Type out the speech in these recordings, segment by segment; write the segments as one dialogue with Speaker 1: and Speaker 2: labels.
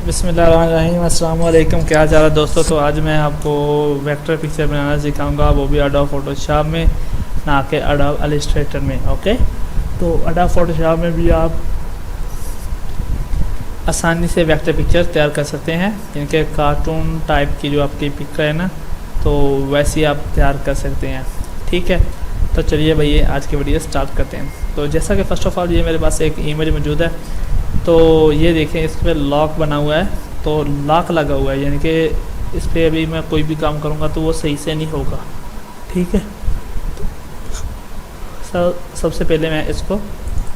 Speaker 1: बिस्मिल्लाहिर्रहमानिर्रहीम, अस्सलाम वालेकुम। क्या हाल चाल है दोस्तों। तो आज मैं आपको वेक्टर पिक्चर बनाना सिखाऊंगा, वो भी एडोब फोटोशॉप में, ना कि एडोब इलस्ट्रेटर में। ओके, तो एडोब फोटोशॉप में भी आप आसानी से वेक्टर पिक्चर तैयार कर सकते हैं, जिनके कार्टून टाइप की जो आपकी पिक्चर है ना, तो वैसी आप तैयार कर सकते हैं। ठीक है, तो चलिए भैया आज की वीडियो स्टार्ट करते हैं। तो जैसा कि फ़र्स्ट ऑफ़ ऑल ये मेरे पास एक इमेज मौजूद है। तो ये देखें, इस पर लॉक बना हुआ है, तो लॉक लगा हुआ है, यानी कि इस पर अभी मैं कोई भी काम करूँगा तो वो सही से नहीं होगा। ठीक है, सबसे पहले मैं इसको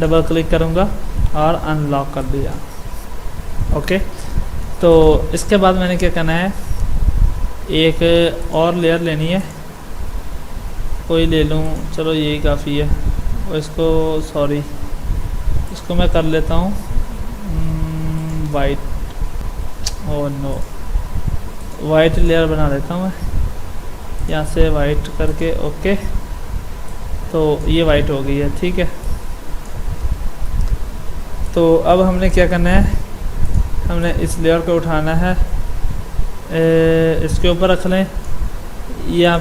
Speaker 1: डबल क्लिक करूँगा और अनलॉक कर दिया। ओके, तो इसके बाद मैंने क्या करना है, एक और लेयर लेनी है, कोई ले लूँ, चलो यही काफ़ी है। और इसको मैं कर लेता हूँ white. Oh no, white layer बना लेता हूँ मैं यहाँ से, वाइट करके। ओके, तो ये वाइट हो गई है। ठीक है, तो अब हमने क्या करना है, हमने इस लेयर को उठाना है, इसके ऊपर रख लें, या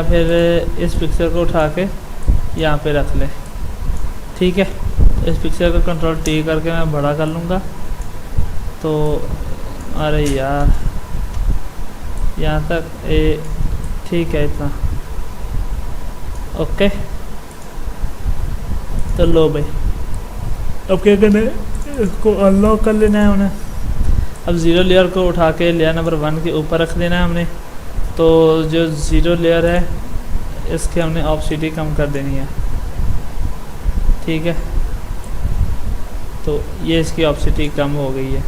Speaker 1: फिर इस पिक्चर को उठा के यहाँ पे रख लें। ठीक है, इस पिक्चर को कंट्रोल टी करके मैं बड़ा कर लूँगा। तो अरे यार, यहाँ तक ठीक है इतना। ओके, तो लो भाई, अब क्या करना है, इसको अनलॉक कर लेना है उन्हें। अब ज़ीरो लेयर को उठा के लेयर नंबर 1 के ऊपर रख देना है हमने। तो जो ज़ीरो लेयर है, इसके हमने ऑप्सिटी कम कर देनी है। ठीक है, तो ये इसकी ऑप्सिटी कम हो गई है।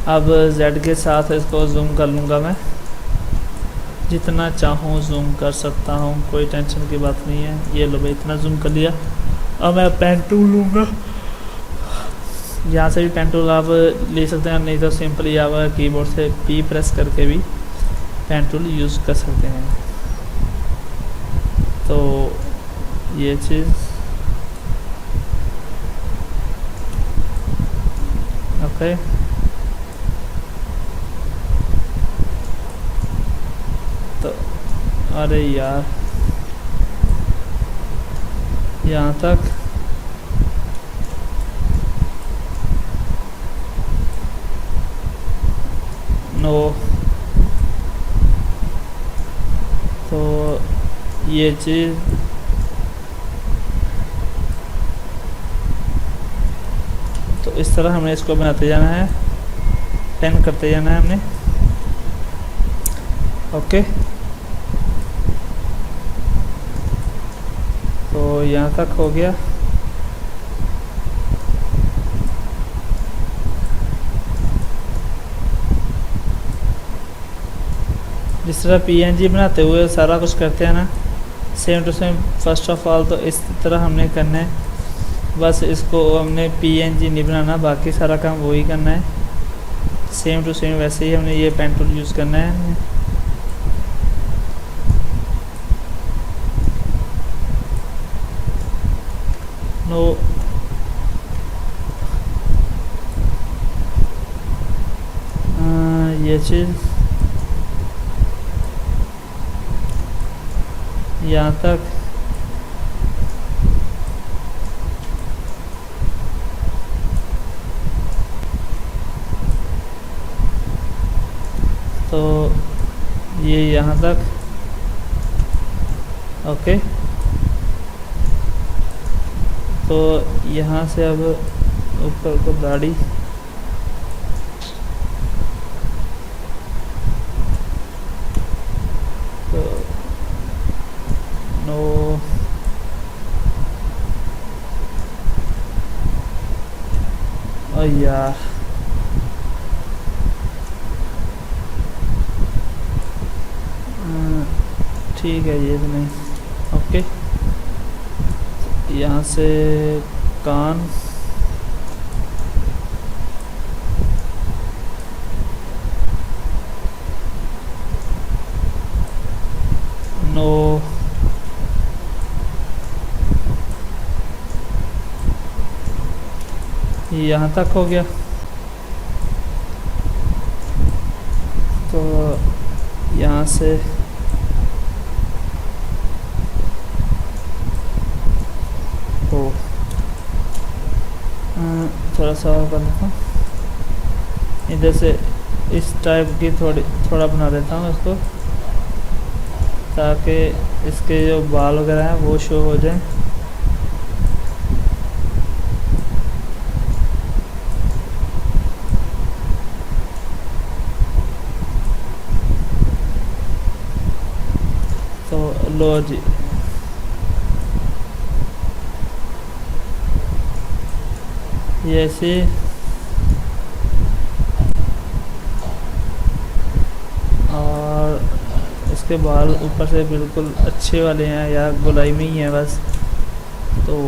Speaker 1: अब Z के साथ इसको जूम कर लूँगा, मैं जितना चाहूँ जूम कर सकता हूँ, कोई टेंशन की बात नहीं है। ये लो भाई, इतना जूम कर लिया। अब मैं पेन टूल लूँगा, यहाँ से भी पेन टूल आप ले सकते हैं, नहीं तो सिंपली आप कीबोर्ड से P प्रेस करके भी पेन टूल यूज़ कर सकते हैं। तो ये चीज़ ओके, तो अरे यार, यहाँ तक नो, तो ये चीज़ तो इस तरह हमें इसको बनाते जाना है, पेन करते जाना है हमने। ओके, तो यहाँ तक हो गया। जिस तरह PNG बनाते हुए सारा कुछ करते हैं ना, same to same first of all तो इस तरह हमने करना है। बस इसको हमने PNG नहीं बनाना, बाकी सारा काम वही करना है। सेम टू सेम वैसे ही हमने ये पेन टूल यूज़ करना है। नो, ये चीज़ यहाँ तक, तो ये यहाँ तक। ओके, तो यहाँ से अब ऊपर को दाढ़ी, तो नो, यार ठीक है, ये तो नहीं। ओके, यहाँ से कान, नो, यहाँ तक हो गया। यहाँ से ओ थोड़ा सा और कर देता हूँ, इधर से इस टाइप की थोड़ा बना देता हूँ इसको, ताकि इसके जो बाल वगैरह हैं वो शो हो जाए। तो लो जी, ये ऐसे और इसके बाल ऊपर से बिल्कुल अच्छे वाले हैं या गुलाई में ही हैं बस, तो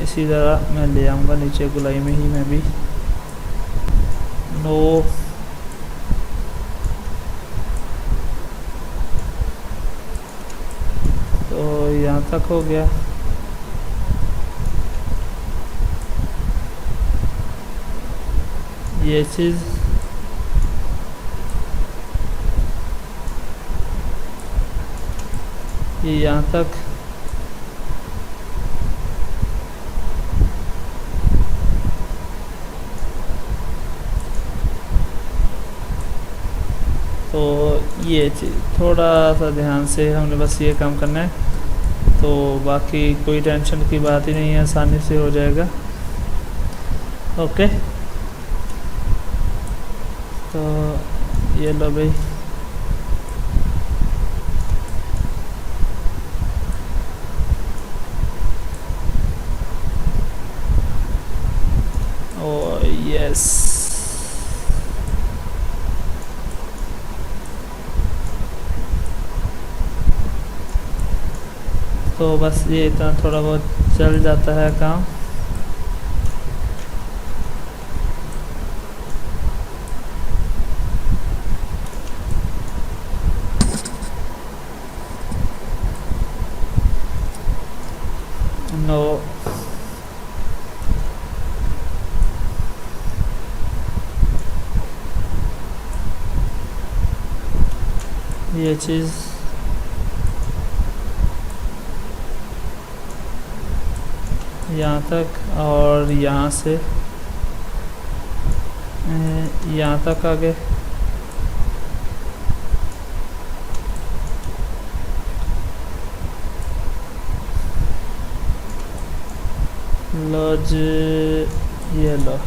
Speaker 1: इसी तरह मैं ले आऊँगा नीचे गुलाई में ही मैं भी। नो तो यहाँ तक हो गया। ये चीज़ ये यहाँ तक, तो ये चीज़ थोड़ा सा ध्यान से हमने बस ये काम करना है, तो बाकी कोई टेंशन की बात ही नहीं है, आसानी से हो जाएगा। ओके, तो ये लो भाई, ओ यस, तो बस ये इतना थोड़ा बहुत चल जाता है काम। नो ये चीज़ यहाँ तक और यहाँ से यहाँ तक आगे, लो जी, ये लो,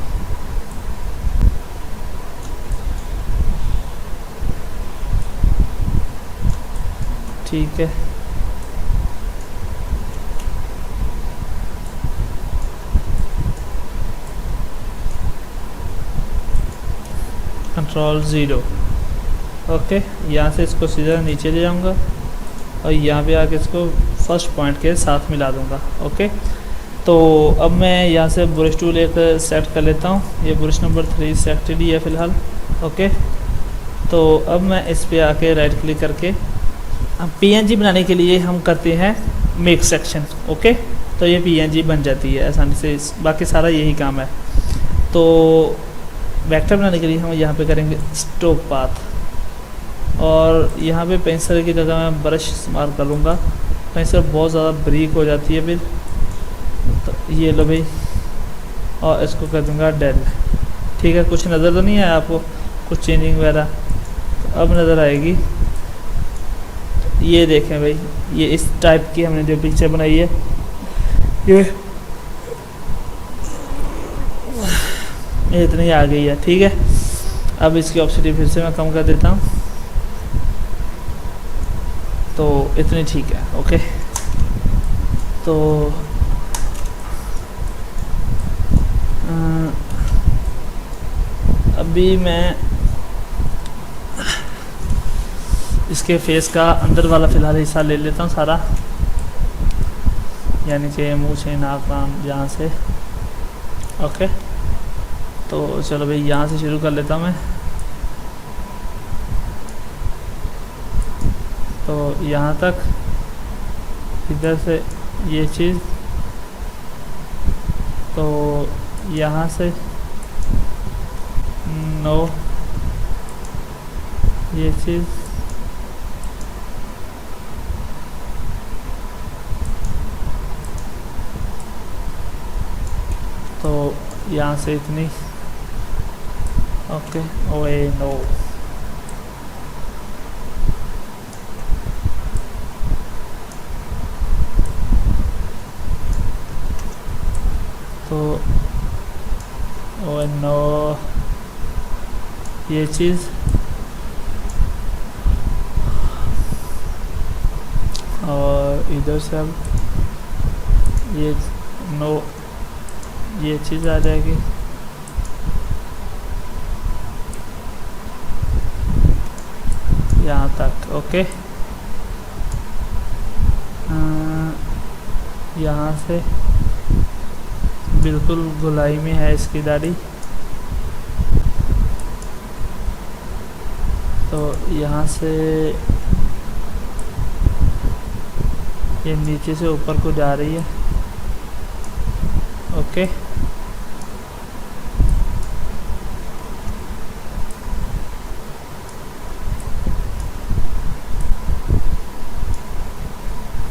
Speaker 1: ठीक है। कंट्रोल 0, ओके, यहाँ से इसको सीधा नीचे ले जाऊँगा और यहाँ पे आके इसको फर्स्ट पॉइंट के साथ मिला दूँगा। ओके, तो अब मैं यहाँ से ब्रश टूल एक सेट कर लेता हूँ, ये ब्रश नंबर 3 सेलेक्टेड ही है फ़िलहाल। ओके, तो अब मैं इस पे आके राइट क्लिक करके PNG बनाने के लिए हम करते हैं मेक सेक्शन। ओके, तो ये PNG बन जाती है आसानी से, बाकी सारा यही काम है। तो वेक्टर बनाने के लिए हम यहाँ पे करेंगे स्ट्रोक पाथ, और यहाँ पे पेंसिल की जगह मैं ब्रश इस्तेमाल कर लूँगा, पेंसिल बहुत ज़्यादा ब्रीक हो जाती है फिर। तो ये लो भाई, और इसको कर दूँगा डेल। ठीक है, कुछ नज़र तो नहीं आया आपको, कुछ चेंजिंग वगैरह? तो अब नज़र आएगी। ये देखें भाई, ये इस टाइप की हमने जो पिक्चर बनाई है, ये इतनी आ गई है। ठीक है, अब इसकी ऑप्सिटी फिर से मैं कम कर देता हूँ, तो इतनी ठीक है। ओके, तो अभी मैं इसके फेस का अंदर वाला फ़िलहाल हिस्सा ले लेता हूँ सारा, यानी कि मुँह से नाक कान यहाँ से। ओके, तो चलो भाई यहाँ से शुरू कर लेता हूँ मैं। तो यहाँ तक, इधर से ये चीज़, तो यहाँ से नो, ये चीज़, यहाँ से इतनी, ओके। ओए नो, तो ओए नो, ये चीज़, और इधर से अब ये नो, ये चीज़ आ जाएगी। यहाँ तक, ओके। यहाँ से बिल्कुल गोलाई में है इसकी दाढ़ी, तो यहाँ से ये नीचे से ऊपर को जा रही है, ओके।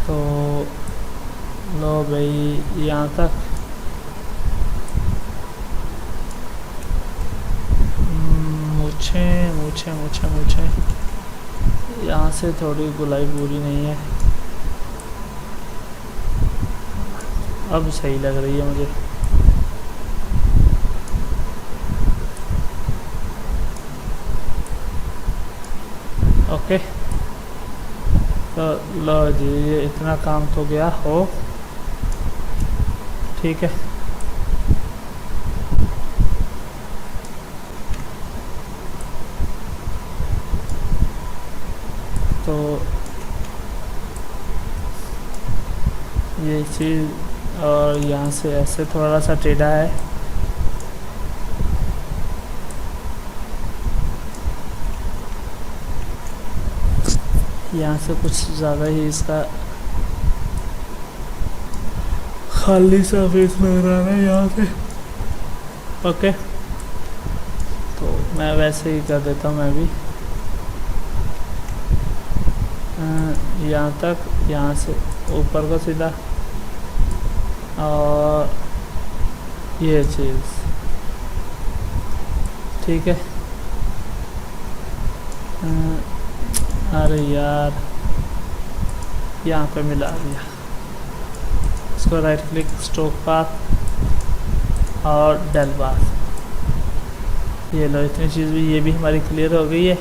Speaker 1: तो लो भाई यहाँ तक, मूछे मूछे मूछे मूछे, यहाँ से थोड़ी गुलाई पूरी नहीं है, अब सही लग रही है मुझे। ओके, तो लो जी, ये इतना काम तो गया हो, ठीक है। तो ये चीज़, और यहाँ से ऐसे थोड़ा सा टेढ़ा है, यहाँ से कुछ ज़्यादा ही इसका खाली सा फेस लग रहा है यहाँ से, ओके। तो मैं वैसे ही कर देता हूँ मैं भी, यहाँ तक, यहाँ से ऊपर को सीधा, और ये चीज़, ठीक है। अरे यार, यहाँ पे मिला दिया इसको, राइट क्लिक, स्ट्रोक पाथ और डेल पाथ। ये लो, इतनी चीज़ भी, ये भी हमारी क्लियर हो गई है।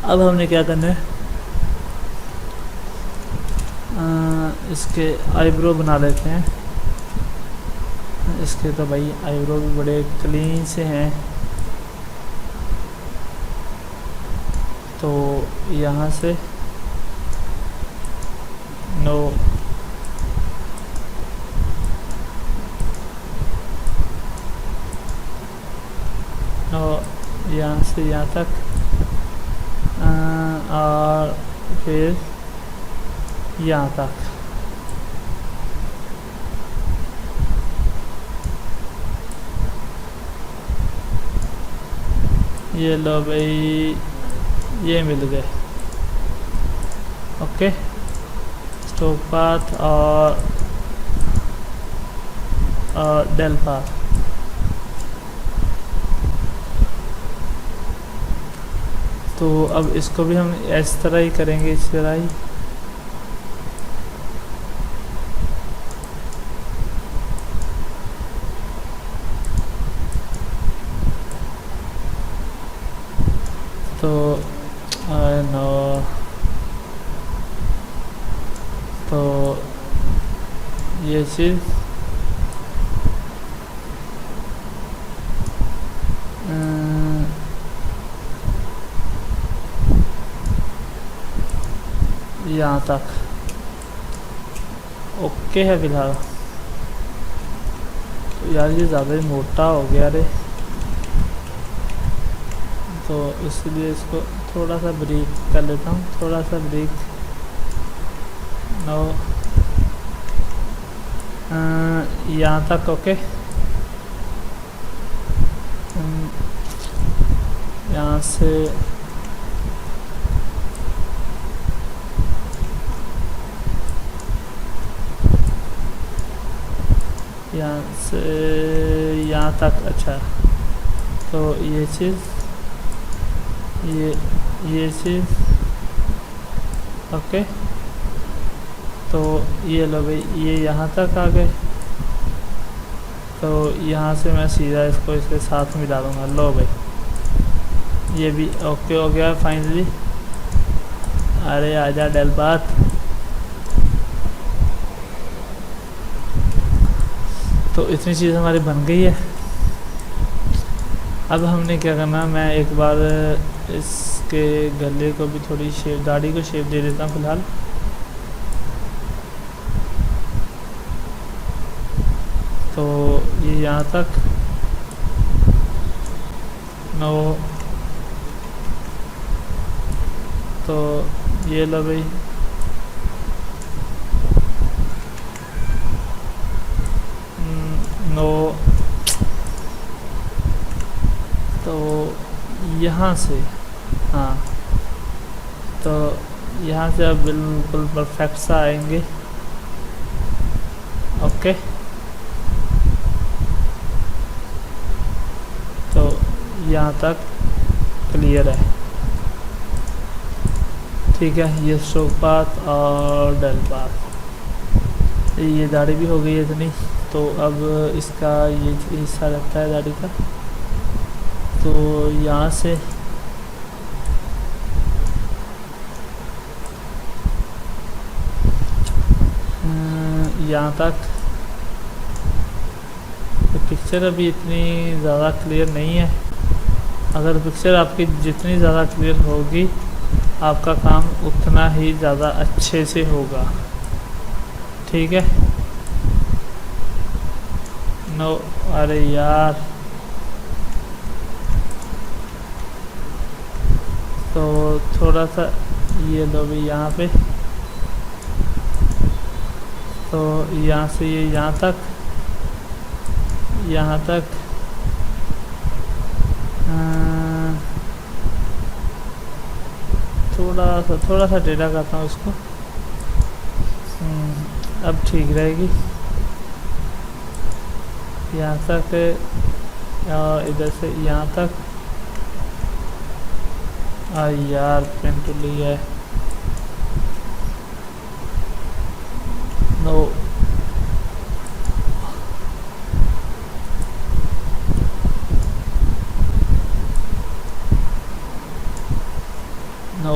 Speaker 1: अब हमने क्या करना है, इसके आईब्रो बना लेते हैं। इसके तो भाई आईब्रो भी बड़े क्लीन से हैं, तो यहाँ से नो, यहाँ से यहाँ तक, और फिर यहाँ तक। ये लो भाई, ये मिल गए, ओके। स्ट्रोक पाथ और डेल पाथ। तो अब इसको भी हम इस तरह ही करेंगे, इस तरह ही। तो नो, तो ये चीज़, यहाँ तक ओके है फिलहाल। तो यार ये ज़्यादा ही मोटा हो गया रे, तो इसलिए इसको थोड़ा सा ब्रेक कर लेता हूँ, थोड़ा सा ब्रेक। नो, यहाँ तक, ओके। यहाँ से यहाँ तक। अच्छा, तो ये चीज़, ये चीज़, ओके। तो ये लो भाई, ये यहाँ तक आ गए। तो यहाँ से मैं सीधा इसको इसके साथ मिला दूँगा। लो भाई, ये भी ओके हो गया फाइनली। अरे आजा डेल बात। तो इतनी चीज़ हमारी बन गई है। अब हमने क्या करना, मैं एक बार इसके गले को भी थोड़ी शेप, दाढ़ी को शेप दे देता हूँ फ़िलहाल। तो ये यहाँ तक, नो। तो ये लो भाई, नो। तो यहाँ से, हाँ, तो यहाँ से अब बिल्कुल परफेक्ट सा आएंगे। ओके, तो यहाँ तक क्लियर है। ठीक है, ये स्ट्रोक पाथ और डेल पाथ, ये दाढ़ी भी हो गई है इतनी। तो अब इसका ये हिस्सा लगता है दाढ़ी का। तो यहाँ से यहाँ तक। तो पिक्चर अभी इतनी ज़्यादा क्लियर नहीं है। अगर पिक्चर आपकी जितनी ज़्यादा क्लियर होगी, आपका काम उतना ही ज़्यादा अच्छे से होगा। ठीक है। नो, अरे यार, तो थोड़ा सा ये लो भी यहाँ पे। तो यहाँ से ये यहाँ तक, यहाँ तक। थोड़ा सा टेढ़ा करता हूँ उसको। अब ठीक रहेगी। यहाँ तक, इधर से यहाँ तक। यार पेन टूल लिया है। No, no.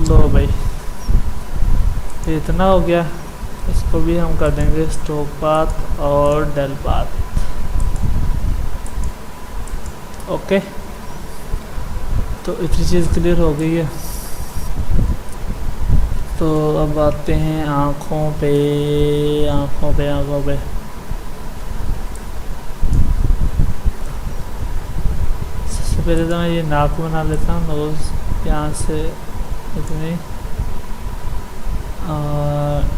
Speaker 1: लो भाई, इतना हो गया। इसको भी हम कर देंगे स्ट्रोक पाथ और डेल पाथ। ओके, तो इतनी चीज़ क्लियर हो गई है। तो अब आते हैं आँखों पे, आँखों पे, आँखों पे। सबसे पहले तो मैं ये नाक बना लेता हूँ, नोज़ यहाँ से इतनी, और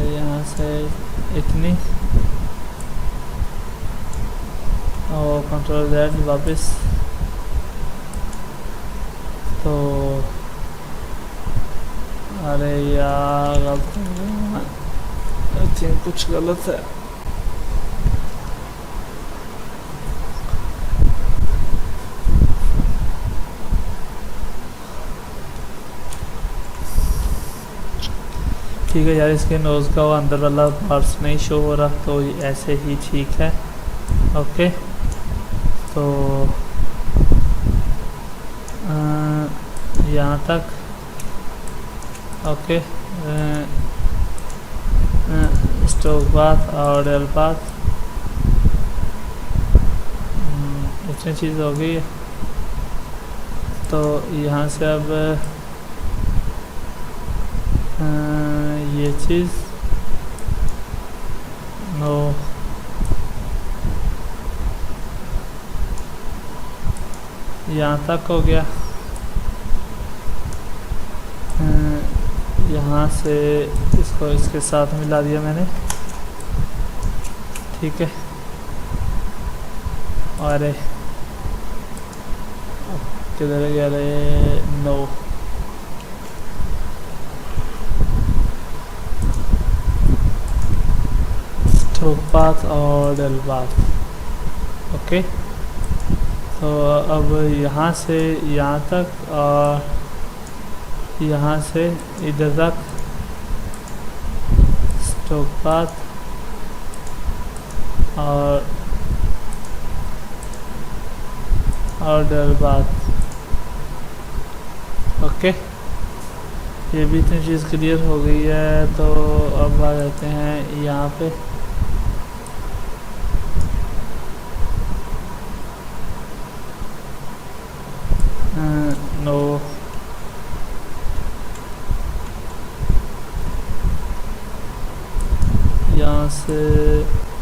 Speaker 1: यहाँ से इतनी, और कंट्रोल Z वापस। तो अरे यार, अब आई थिंक कुछ गलत है। ठीक है यार, इसके नोज़ का वो अंदर वाला पार्ट्स नहीं शो हो रहा, तो ऐसे ही ठीक है। ओके, तो यहाँ तक। ओके, स्ट्रोक पाथ और डेल पाथ, इतनी चीज़ हो गई है। तो यहाँ से अब ये चीज़, नो, यहाँ तक हो गया। यहाँ से इसको इसके साथ मिला दिया मैंने। ठीक है, अरे किधर गया रे? नो, स्ट्रोक पाथ और डेल पाथ। ओके, तो अब यहाँ से यहाँ तक और यहाँ से इधर तक स्ट्रोक पाथ और डेल पाथ। ओके, ये भी इतनी चीज़ क्लियर हो गई है। तो अब आ जाते हैं यहाँ पे। नो, यहाँ से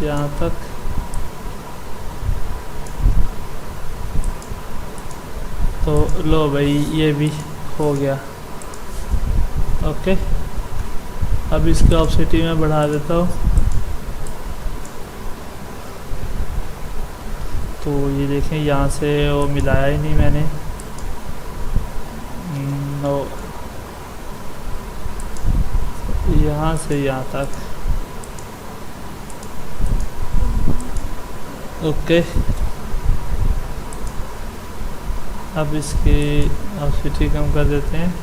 Speaker 1: यहाँ तक तो लो भाई, ये भी हो गया। ओके, अब इसके ऑप्सिटी में बढ़ा देता हूँ। तो ये देखें, यहाँ से वो मिलाया ही नहीं मैंने। नो, यहाँ से यहाँ तक। ओके, अब इसकी ऑप्सिटी कम कर देते हैं।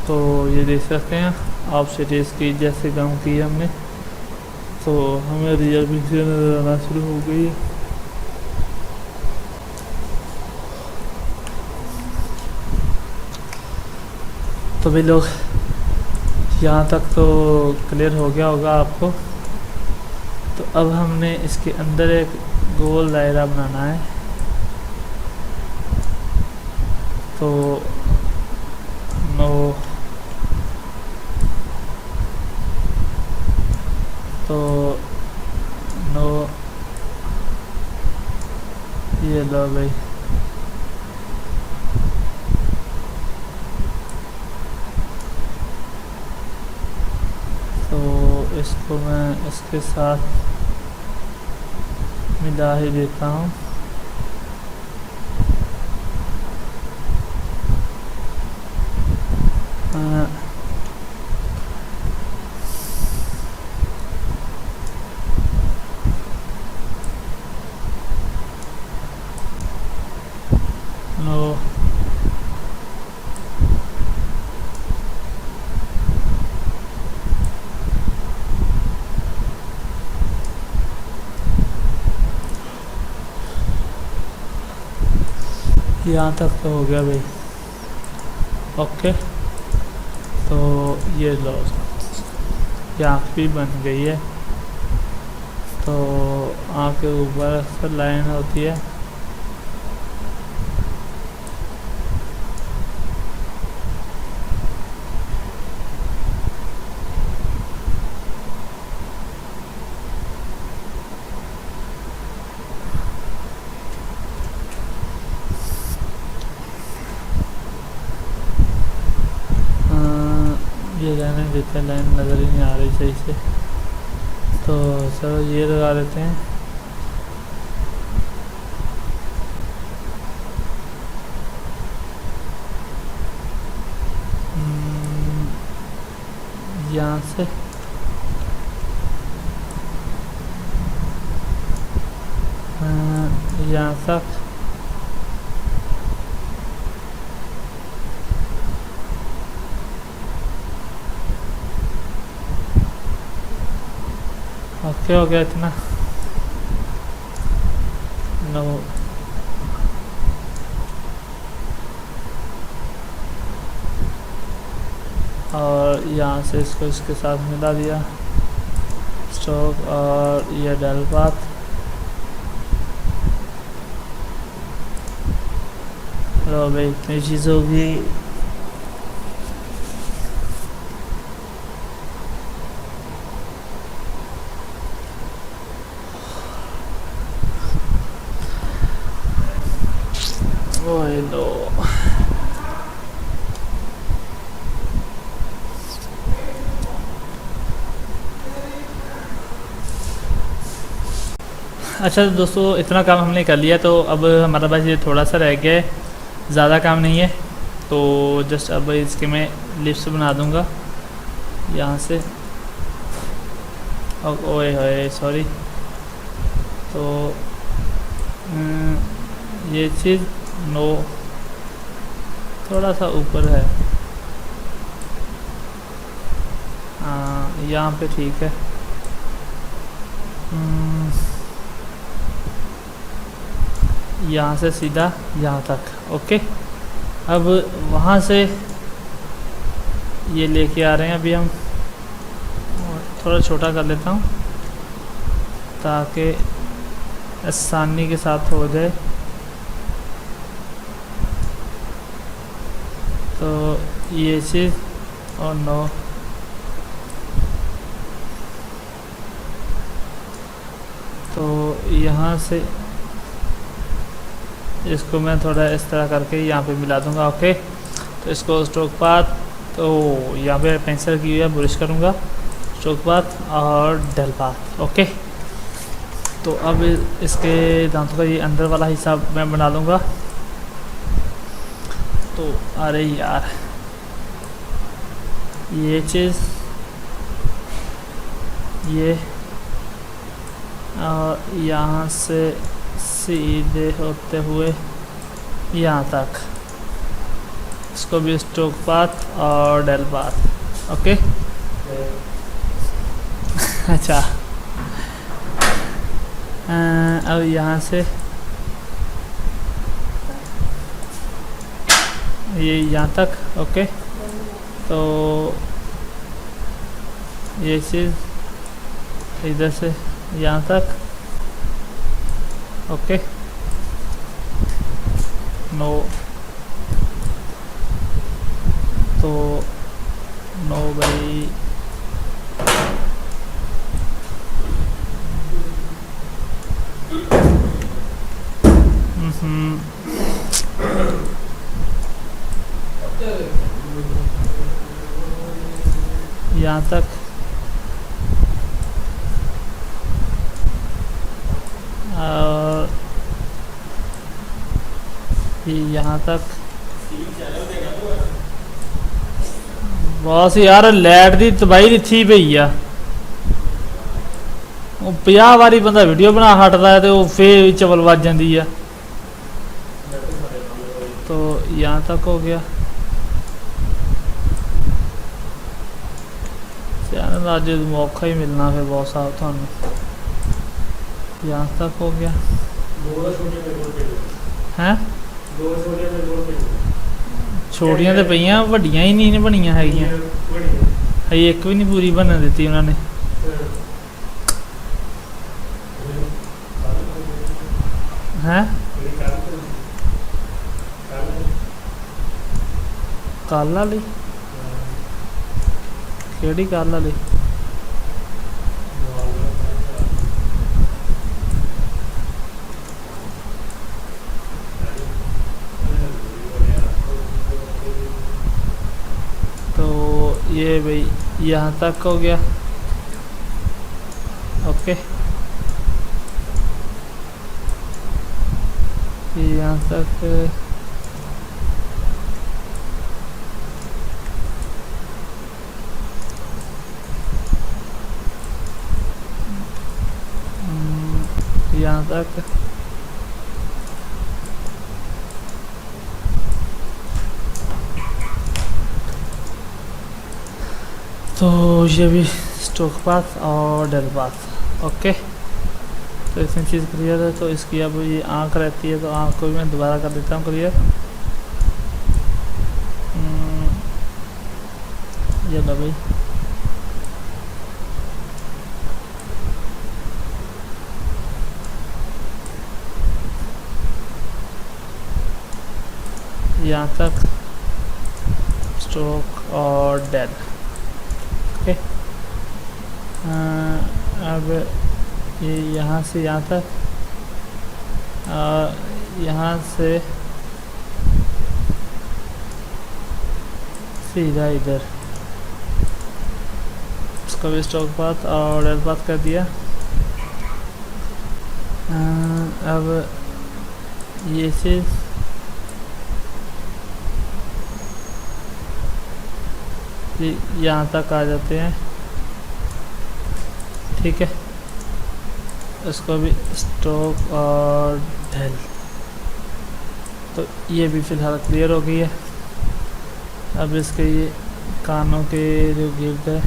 Speaker 1: तो ये देख सकते हैं ऑप्सिटी इसकी जैसे कम की हमने, तो हमें रियल पिक्चर नज़र आना शुरू हो गई है। तो भाई लोग, यहाँ तक तो क्लियर हो गया होगा आपको। तो अब हमने इसके अंदर एक गोल दायरा बनाना है। तो नो, तो नो, ये लो भाई। तो इसको मैं इसके साथ मिला ही देता हूँ। नो, यहाँ तक तो हो गया भाई। ओके, तो ये लो, ये आँख भी बन गई है। तो आँख के ऊपर अक्सर लाइन होती है। ये रहने देते हैं, लाइन नज़र ही नहीं आ रही सही से। तो चलो ये लगा देते हैं। यहाँ से यहाँ तक। ओके, हो गया इतना। नो, और यहाँ से इसको इसके साथ मिला दिया, स्ट्रोक और ये डेल पाथ। लो भाई, इतनी चीज़ होगी। लो, अच्छा दोस्तों, इतना काम हमने कर लिया, तो अब हमारा पास ये थोड़ा सा रह गया है, ज़्यादा काम नहीं है। तो जस्ट अब इसके मैं लिप्स बना दूंगा यहाँ से। ओए होए सॉरी। तो ये चीज़ नो थोड़ा सा ऊपर है, हाँ यहाँ पे ठीक है। यहाँ से सीधा यहाँ तक, ओके। अब वहाँ से ये लेके आ रहे हैं अभी हम, थोड़ा छोटा कर लेता हूँ ताकि आसानी के साथ हो जाए। तो ये चीज़ और नो, तो यहाँ से इसको मैं थोड़ा इस तरह करके यहाँ पे मिला दूंगा, ओके। तो इसको स्ट्रोक पाथ, तो यहाँ पे पेंसिल की हुई है, ब्रश करूँगा, स्ट्रोक पाथ और डेल पाथ, ओके। तो अब इसके दांतों का ये अंदर वाला हिस्सा मैं बना लूँगा। तो अरे यार ये चीज़, ये और यहाँ से सीधे होते हुए यहाँ तक, इसको भी स्ट्रोक पाथ और डेल पाथ, ओके। अच्छा अब यहाँ से ये यहाँ तक, ओके। तो ये चीज़ इधर से यहाँ तक, ओके। नो, तो नो भाई, यहाँ तक, और यहाँ तक। बस यार लाइट दी तबाही थी पई आ, 50 बारी बंदा वीडियो बना हटता है तो फिर चवल वज जाती है। तो यहाँ तक हो गया, चैनल अज मौका ही मिलना फिर बहुत साहब थानू। यहाँ तक हो गया हैं, छोटियां तो पईयां, वड्डियां ही नहीं बनिया हैगियां, अजे एक भी नहीं पूरी बनन दित्ती उन्होंने। हैं कल वाली केड़ी कल वाली? तो ये भाई यहाँ तक हो गया, ओके। यहाँ तक यहाँ तक, तो ये भी स्ट्रोक पाथ और डेल पाथ, ओके। तो इसमें चीज़ क्लियर है। तो इसकी अब ये आँख रहती है, तो आँख को भी मैं दोबारा कर देता हूँ क्लियर। ये लो भाई, यहाँ तक स्ट्रोक और डेल, ओके। अब ये यहाँ से यहाँ तक, यहाँ से सीधा इधर, इसको भी स्ट्रोक पाथ और डेल पाथ कर दिया। अब ये चीज़ यहाँ तक आ जाते हैं, ठीक है। इसको भी स्ट्रोक और ढेल, तो ये भी फ़िलहाल क्लियर हो गई है। अब इसके ये कानों के जो गिर्द है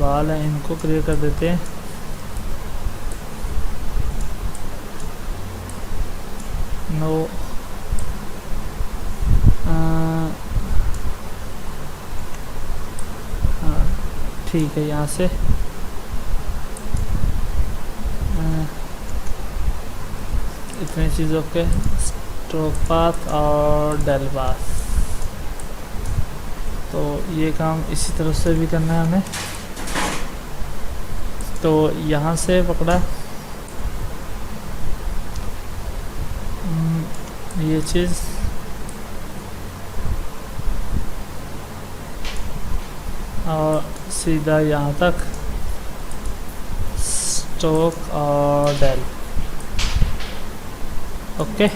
Speaker 1: बाल हैं इनको क्लियर कर देते हैं। नो हाँ ठीक है, यहाँ से इतनी चीज़ों के स्ट्रोक पाथ और डेल पाथ, तो ये काम इसी तरह से भी करना है हमें। तो यहाँ से पकड़ा ये चीज़, और सीधा यहाँ तक स्ट्रोक और डेल। ओके,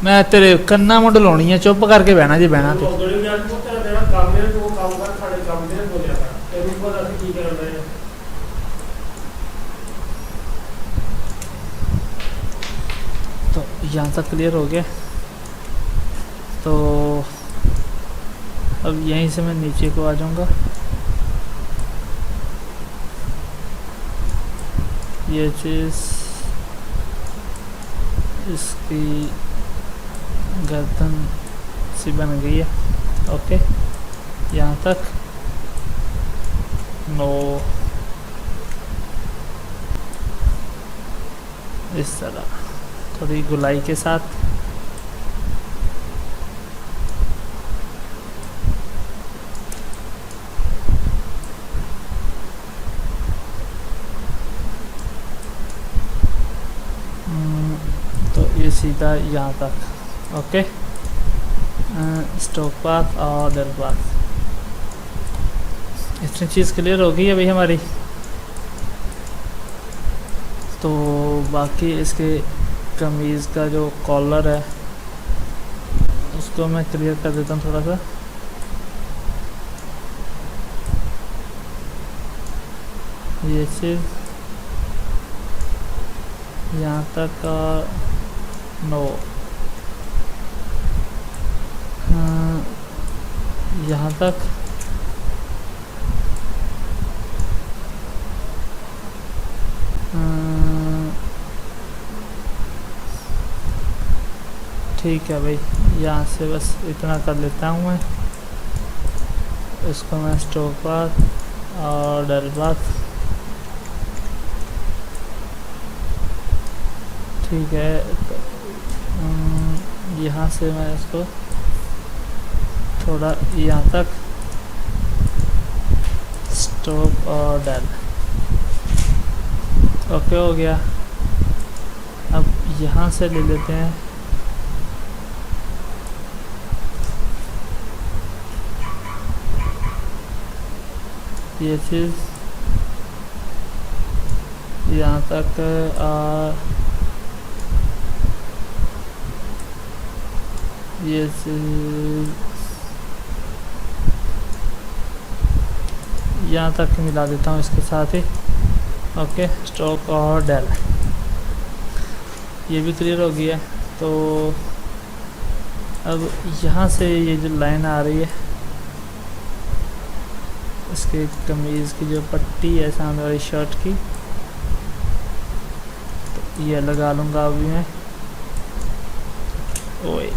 Speaker 1: मैं तेरे कन्ना मुंड लाउनी है, चुप करके बहना जी बहना तो। तो यहाँ तक क्लियर हो गया। तो अब यहीं से मैं नीचे को आ जाऊँगा। ये चीज़ इसकी गर्दन सी बन गई है। ओके, यहाँ तक नो, इस तरह थोड़ी गुलाई के साथ। तो ये सीधा यहाँ तक। ओके, स्ट्रोक पाथ और डेल पाथ, इतनी चीज़ क्लियर हो गई है भाई हमारी। तो बाकी इसके कमीज़ का जो कॉलर है उसको मैं क्लियर कर देता हूँ थोड़ा सा। ये चीज़ यहाँ तक का नो, यहाँ तक ठीक है भाई, यहाँ से बस इतना कर लेता हूँ मैं। इसको मैं स्ट्रोक पाथ और डेल पाथ, ठीक है। तो यहाँ से मैं इसको थोड़ा यहाँ तक स्ट्रोक और डेल, ओके हो गया। अब यहाँ से ले लेते हैं ये चीज़ यहाँ तक, ये चीज़ यहाँ तक मिला देता हूँ इसके साथ ही। ओके, स्ट्रोक और डेल, ये भी क्लियर हो गया। तो अब यहाँ से ये जो लाइन आ रही है इसके कमीज़ की जो पट्टी है सामने वाली शर्ट की, तो ये लगा लूँगा अभी मैं। ओए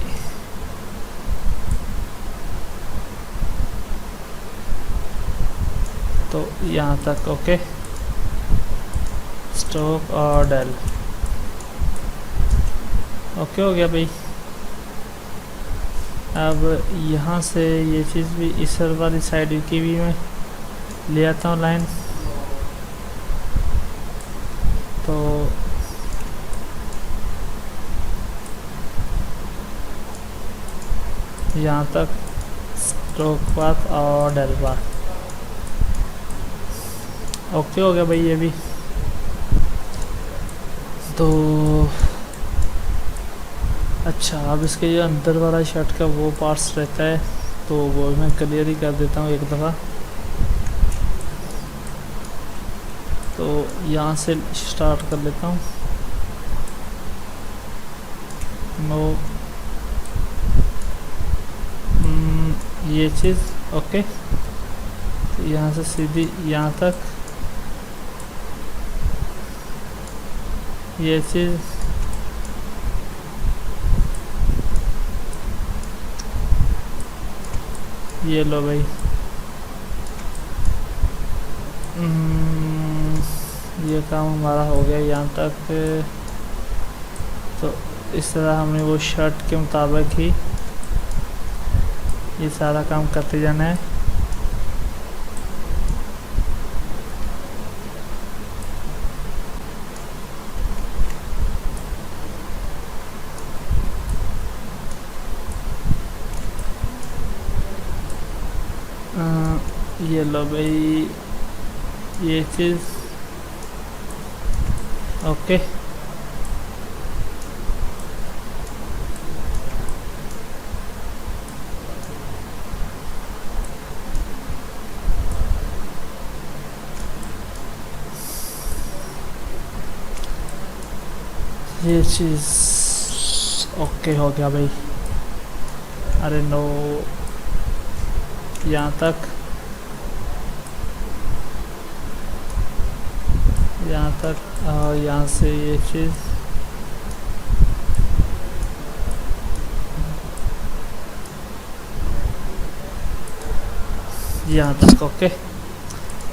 Speaker 1: तो यहाँ तक। ओके, स्ट्रोक और डेल, ओके हो गया भाई। अब यहाँ से ये चीज़ भी इस वाली साइड की भी मैं ले आता हूँ लाइन। तो यहाँ तक स्ट्रोक पाथ और डेल पाथ, ओके हो गया भाई ये भी। तो अच्छा, अब इसके जो अंदर वाला शर्ट का वो पार्ट्स रहता है तो वो मैं क्लियर ही कर देता हूँ एक दफ़ा। तो यहाँ से स्टार्ट कर लेता हूँ। नो, ये चीज़ ओके। तो यहाँ से सीधी यहाँ तक ये चीज़, ये लो भाई। ये काम हमारा हो गया यहाँ तक। तो इस तरह हमें वो शर्ट के मुताबिक ही ये सारा काम करते जाना है। ये लो भाई, ये चीज़ ओके। ये चीज़ ओके हो गया भाई। अरे नो, यहाँ तक, यहाँ तक, और यहाँ से ये चीज़ यहाँ तक ओके।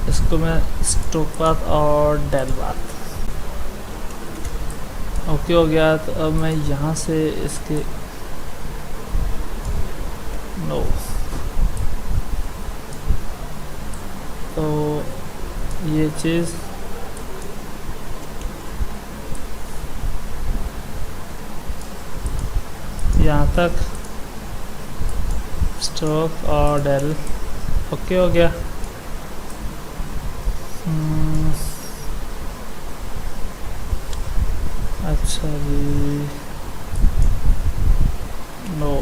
Speaker 1: इसको मैं स्ट्रोक पाथ और डेल पाथ ओके हो गया। तो अब मैं यहाँ से इसके नो, तो ये चीज़ यहाँ तक स्ट्रोक और डेल ओके हो गया। अच्छा जी, नो,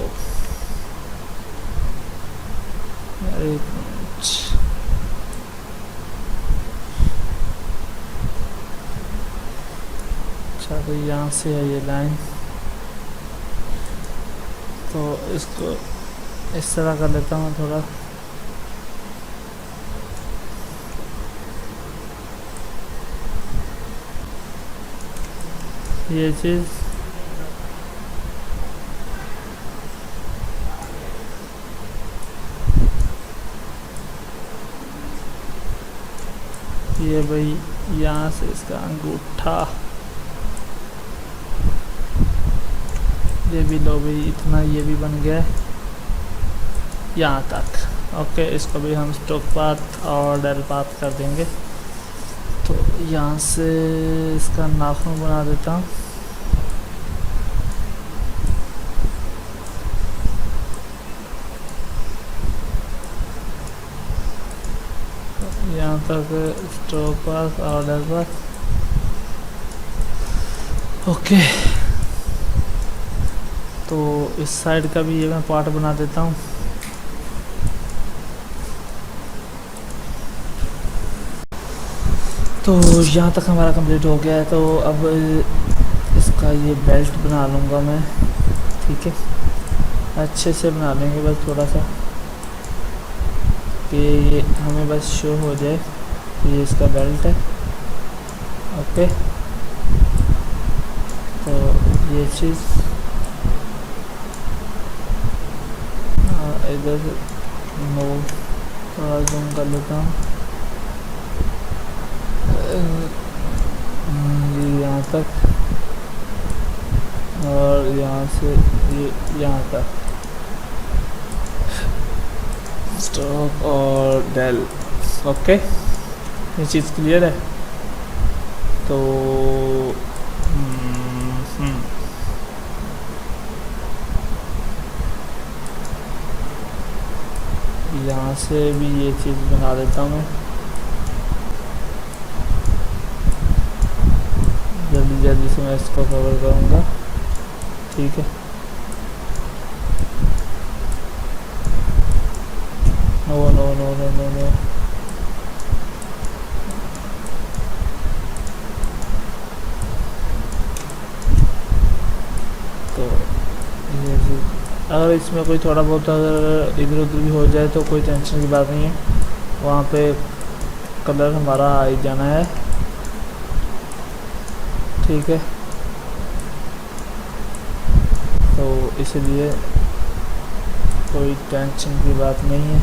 Speaker 1: एक मिनट। अच्छा, तो यहाँ से है ये लाइन, तो इसको इस तरह कर लेता हूँ थोड़ा। ये चीज़ ये भाई, यहाँ से इसका अंगूठा, ये भी लो भाई, इतना ये भी बन गया है यहाँ तक ओके। इसको भी हम स्ट्रोक पाथ और डेल पाथ कर देंगे। तो यहाँ से इसका नाखून बना देता हूँ। यहाँ तक स्ट्रोक पाथ और डेल पाथ ओके। तो इस साइड का भी ये मैं पार्ट बना देता हूँ। तो यहाँ तक हमारा कंप्लीट हो गया है। तो अब इसका ये बेल्ट बना लूँगा मैं, ठीक है, अच्छे से बना लेंगे बस थोड़ा सा कि ये हमें बस शो हो जाए। ये इसका बेल्ट है ओके। तो ये चीज़ इधर नो, थोड़ा जूम कर लेता हूँ। ये यहाँ तक और यहाँ से ये यहाँ तक स्ट्रोक और डेल ओके। ये चीज़ क्लियर है। तो यहाँ से भी ये चीज़ बना देता हूँ मैं जल्दी जल्दी से मैं इसको कवर करूँगा। ठीक है, no no no no no no, तो ये अगर इसमें कोई थोड़ा बहुत अगर इधर उधर भी हो जाए तो कोई टेंशन की बात नहीं है, वहाँ पे कलर हमारा आ ही जाना है। ठीक है, तो इसलिए कोई टेंशन की बात नहीं है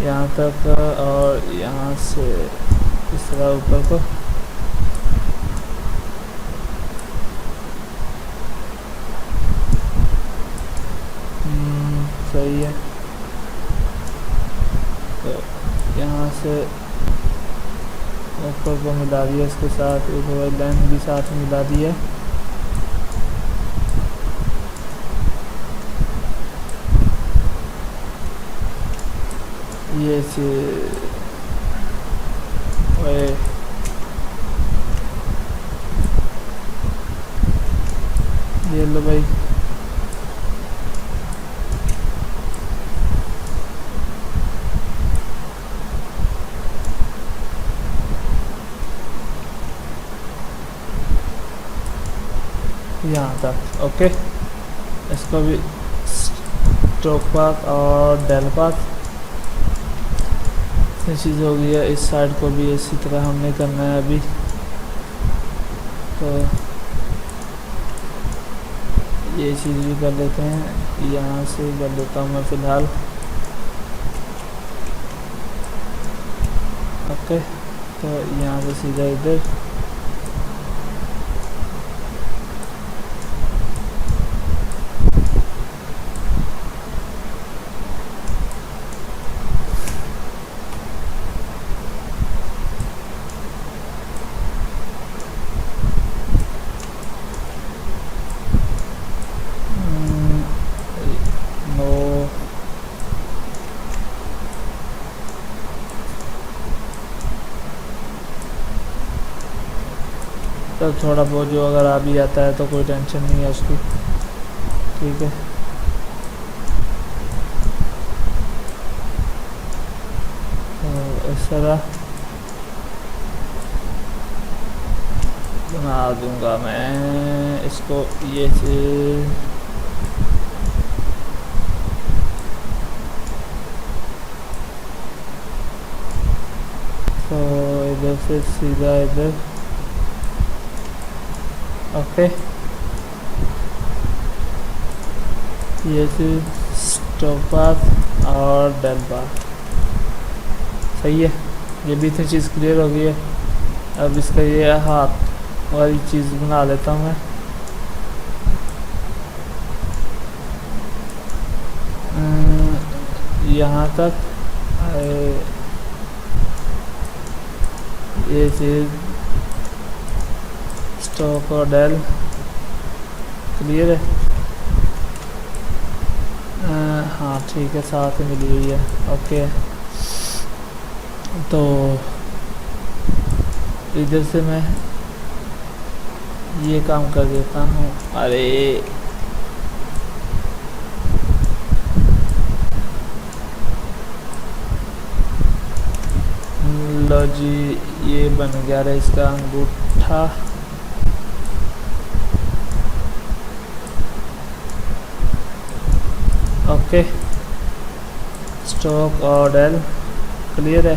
Speaker 1: यहाँ तक। और यहाँ से इस तरह ऊपर को सही है। तो यहाँ से ऊपर को मिला दिया, इसके साथ ऊपर लाइन भी साथ मिला दी है। ये ये लो भाई, यहाँ तक ओके। इसको भी स्ट्रोक पाथ और डेल पाथ चीज़ हो गई है। इस साइड को भी इसी तरह हमने करना है अभी। तो ये चीज़ भी कर लेते हैं, यहाँ से कर लेता हूँ मैं फ़िलहाल। ओके, तो यहाँ से सीधा इधर तो थोड़ा बहुत जो अगर आ भी जाता है तो कोई टेंशन नहीं है उसकी। ठीक है, तो इस तरह बना दूंगा मैं इसको। ये तो इधर से सीधा इधर ओके। ये स्टॉप पाथ और डेल पाथ सही है। ये भी इतनी चीज़ क्लियर हो गई है। अब इसका ये हाथ वाली चीज़ बना लेता हूँ मैं। यहाँ तक ये चीज़ स्टॉक और डेल क्लियर है। हाँ ठीक है, साथ मिली हुई है ओके। तो इधर से मैं ये काम कर देता हूँ। अरे लो जी, ये बन गया रहा इसका अंगूठा। ओके, स्टॉक और डेल क्लियर है।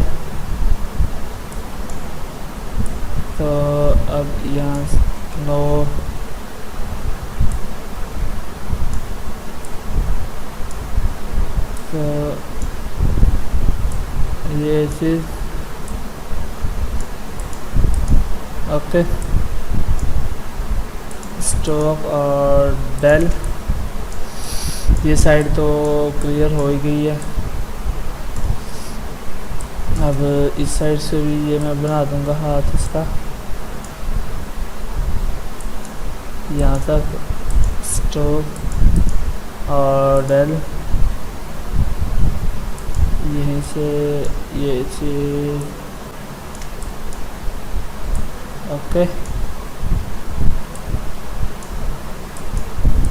Speaker 1: तो अब यहाँ नो तो ये चीज़ ओके। स्टॉक और डेल ये साइड तो क्लियर हो ही गई है। अब इस साइड से भी ये मैं बना दूंगा हाथ इसका यहाँ तक। स्टॉक और डेल यहीं से ये चीज़ ओके।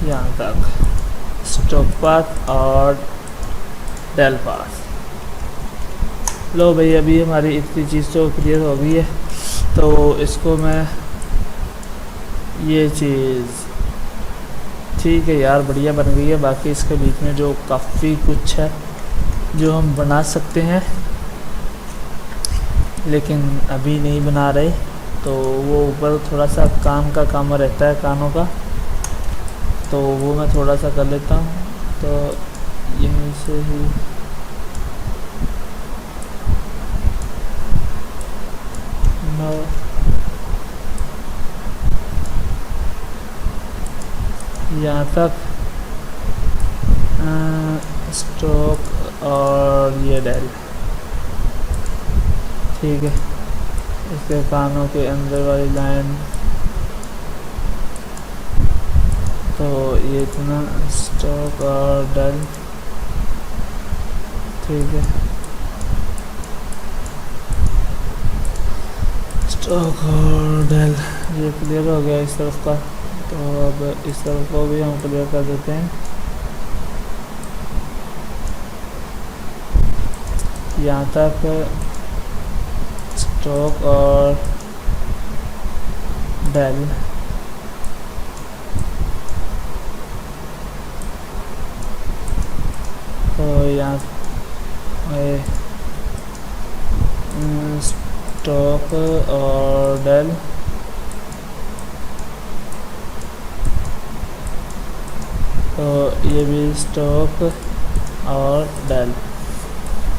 Speaker 1: यहाँ तक स्ट्रोक पाथ और डेल पाथ। लो भाई अभी हमारी इतनी चीज़ तो क्लियर हो गई है, तो इसको मैं ये चीज़ ठीक है यार बढ़िया बन गई है। बाकी इसके बीच में जो काफ़ी कुछ है जो हम बना सकते हैं, लेकिन अभी नहीं बना रहे, तो वो ऊपर थोड़ा सा काम रहता है कानों का, तो वो मैं थोड़ा सा कर लेता हूँ। तो यहीं से ही यहाँ तक स्ट्रोक और ये डेल, ठीक है। इसके कानों के अंदर वाली लाइन, तो ये इतना स्ट्रोक और डेल, ठीक है। स्ट्रोक और डेल ये क्लियर हो गया इस तरफ का, तो अब इस तरफ को भी हम क्लियर कर देते हैं। यहाँ तक स्ट्रोक और डेल, तो यहाँ स्ट्रोक और डेल, तो ये भी स्ट्रोक और डेल।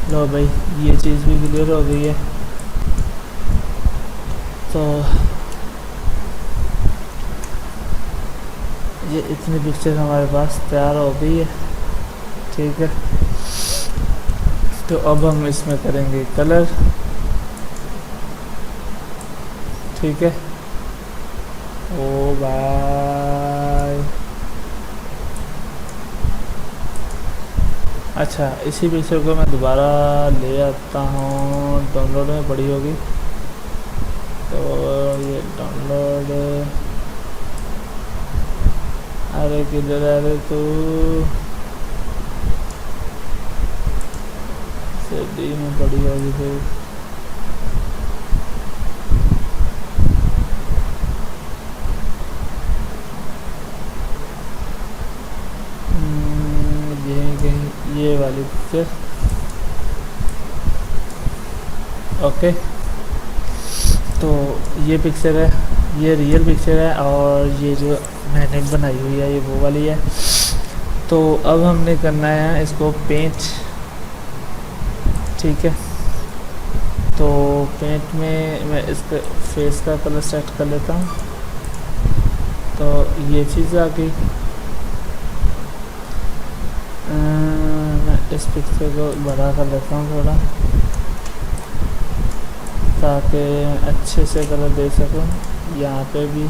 Speaker 1: लो भाई ये चीज़ भी क्लियर हो गई है, तो ये इतनी पिक्चर हमारे पास तैयार हो गई है, ठीक है। तो अब हम इसमें करेंगे कलर, ठीक है। ओ भाई अच्छा, इसी पिक्चर को मैं दोबारा ले आता हूँ, डाउनलोड में पड़ी होगी, तो ये डाउनलोड, अरे किधर है रे तू, डी में पड़ी होगी फिर। ये वाली पिक्चर, ओके। तो ये पिक्चर है, ये रियल पिक्चर है, और ये जो मैंने बनाई हुई है ये वो वाली है। तो अब हमने करना है इसको पेंट, ठीक है। तो पेंट में मैं इसका फेस का कलर सेट कर लेता हूँ, तो ये चीज़ आ गई। मैं इस पिक्चर को बड़ा कर लेता हूँ थोड़ा, ताकि अच्छे से कलर दे सकूँ। यहाँ पे भी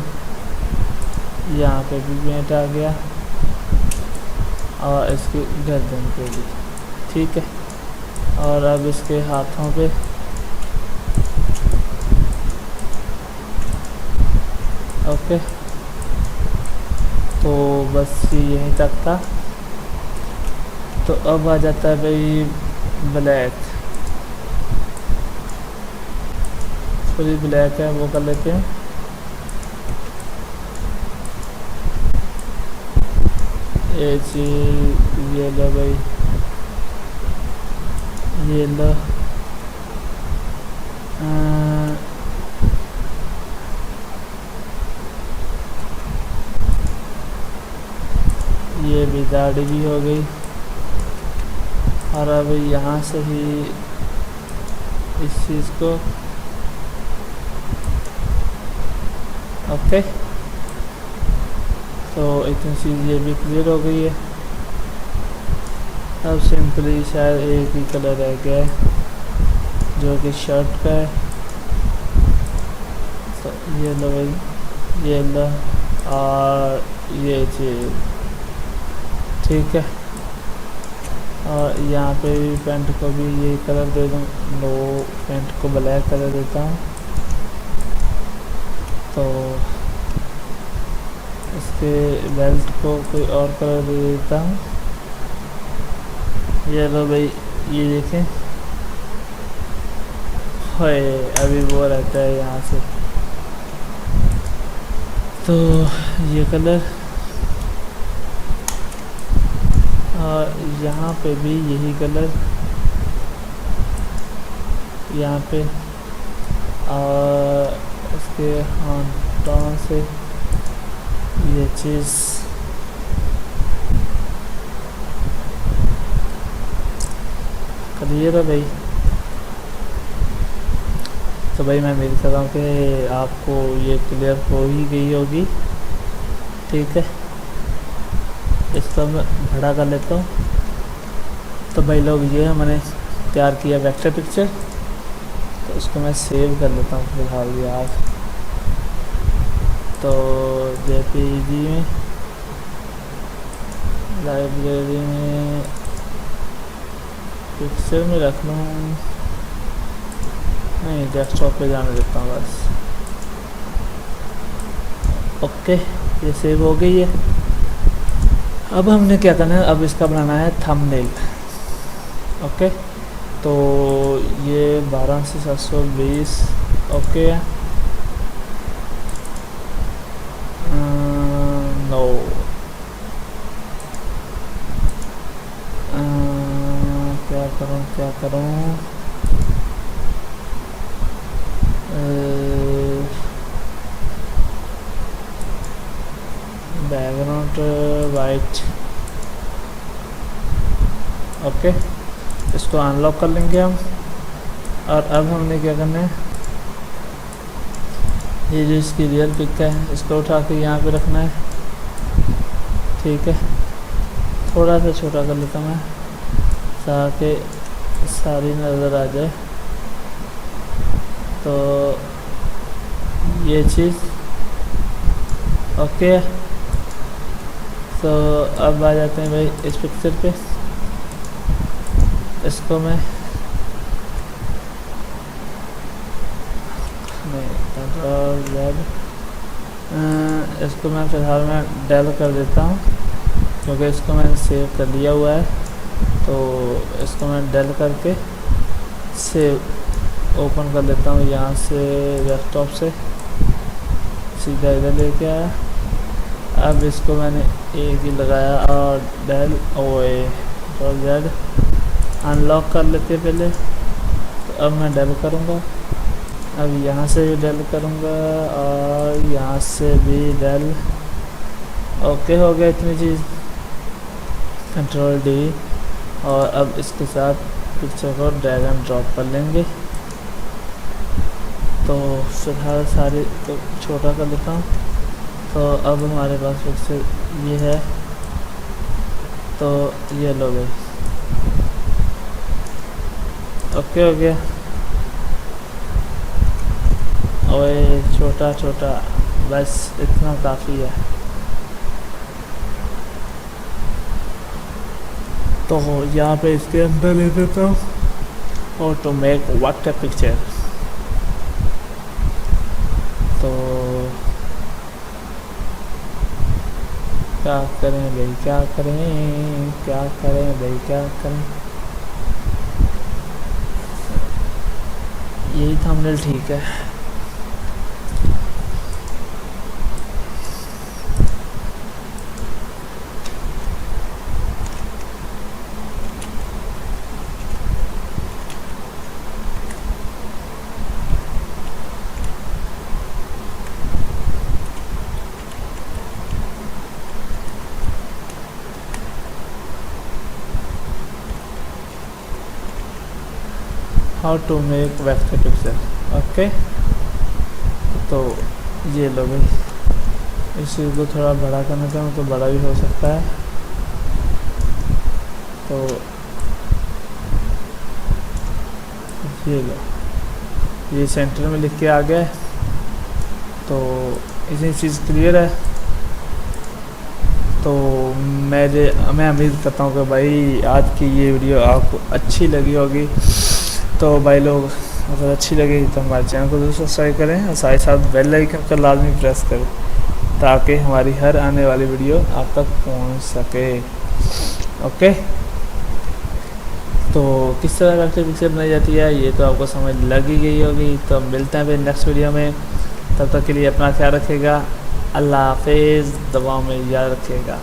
Speaker 1: पेंट आ गया, और इसकी गर्दन पे भी, ठीक है। और अब इसके हाथों पे ओके, तो बस यहीं तक था। तो अब आ जाता है भाई ब्लैक, पूरी ब्लैक है वो कर लेते हैं। ये चीज़ ये लो भाई, ये लो, ये भी दाढ़ी भी हो गई, और अब यहाँ से ही इस चीज़ को ओके। तो इतनी चीज़ ये भी क्लियर हो गई है। अब सिंपली शायद एक ही कलर रह गया है जो कि शर्ट का है, तो ये लो भाई, ये लो, और ये चीज़ ठीक है। और यहाँ पे भी पेंट को भी यही कलर दे दूँ, नो पेंट को ब्लैक कलर देता हूँ। तो इसके बेल्ट को कोई और कलर दे देता हूँ। ये लो भाई, ये देखें, हाय अभी वो रहता है यहाँ से, तो ये कलर, और यहाँ पे भी यही कलर, यहाँ पे, और इसके हाथों से ये चीज़ क्लियर है भाई। तो भाई मैं उम्मीद कर रहा हूँ कि आपको ये क्लियर हो ही गई होगी। ठीक है, इसको मैं बड़ा कर लेता हूँ। तो भाई लोग, ये मैंने तैयार किया वेक्टर पिक्चर, तो इसको मैं सेव कर लेता हूँ फिलहाल यार। तो जेपीजी में, लाइब्रेरी में, पिक्चर में रख लूँ, नहीं डेस्कटॉप पे जाने देता हूँ बस। ओके, ये सेव हो गई है। अब हमने क्या करना है, अब इसका बनाना है थंबनेल। ओके, तो ये 12 से 720 ओके है। नो, क्या करूँ बैकग्राउंड वाइट। ओके, इसको अनलॉक कर लेंगे हम। और अब हमने क्या करना है, ये जो इसकी रियल पिक है, इसको उठा के यहाँ पे रखना है। ठीक है, थोड़ा सा छोटा कर लेता हूँ मैं, ताकि सारी नज़र आ जाए। तो ये चीज़ ओके। तो अब आ जाते हैं भाई इस पिक्चर पे। इसको मैं इसको मैं फिलहाल मैं डेल कर देता हूँ, क्योंकि इसको मैंने सेव कर लिया हुआ है। तो इसको मैं डेल करके सेव ओपन कर लेता हूँ यहाँ से, डेस्कटॉप से सीधा इधर लेके आया। अब इसको मैंने एक ही लगाया और डेल जेड अनलॉक कर लेते पहले। तो अब मैं डेल करूँगा, अब यहाँ से भी डेल करूँगा और यहाँ से भी डेल। ओके, हो गया इतनी चीज़, कंट्रोल डी। और अब इसके साथ पिक्चर को ड्रैग एंड ड्रॉप कर लेंगे। तो फिलहाल सारे तो छोटा कर लेता हूँ। तो अब हमारे पास पिक्चर ये है, तो ये लो गई। ओके हो गया, ओए छोटा छोटा, बस इतना काफ़ी है। तो यहाँ पे इसके अंदर ले देता हूँ, और टू मेक वेक्टर पिक्चर। तो क्या करें भाई, क्या करें भाई, क्या करें। यही थंबनेल ठीक है। How to make vector picture. Okay, तो ये लो भाई, इस चीज़ को थोड़ा बड़ा करना चाहूँ तो बड़ा भी हो सकता है। तो ये लो, ये सेंटर में लिख के आ गया। तो इतनी चीज़ क्लियर है। तो मैं उम्मीद करता हूँ कि भाई आज की ये वीडियो आपको अच्छी लगी होगी। तो भाई लोग, अगर अच्छी लगी तो हमारे चैनल को जरूर सब्सक्राइब करें और साथ ही साथ बेल आइकन का लाजमी प्रेस करें, ताकि हमारी हर आने वाली वीडियो आप तक पहुंच सके। ओके, तो किस तरह वेक्टर पिक्चर बनाई जाती है ये तो आपको समझ लग ही गई होगी। तो मिलते हैं फिर नेक्स्ट वीडियो में, तब तक के लिए अपना ख्याल रखिएगा। अल्लाह हाफिज़, दुआ में याद रखिएगा।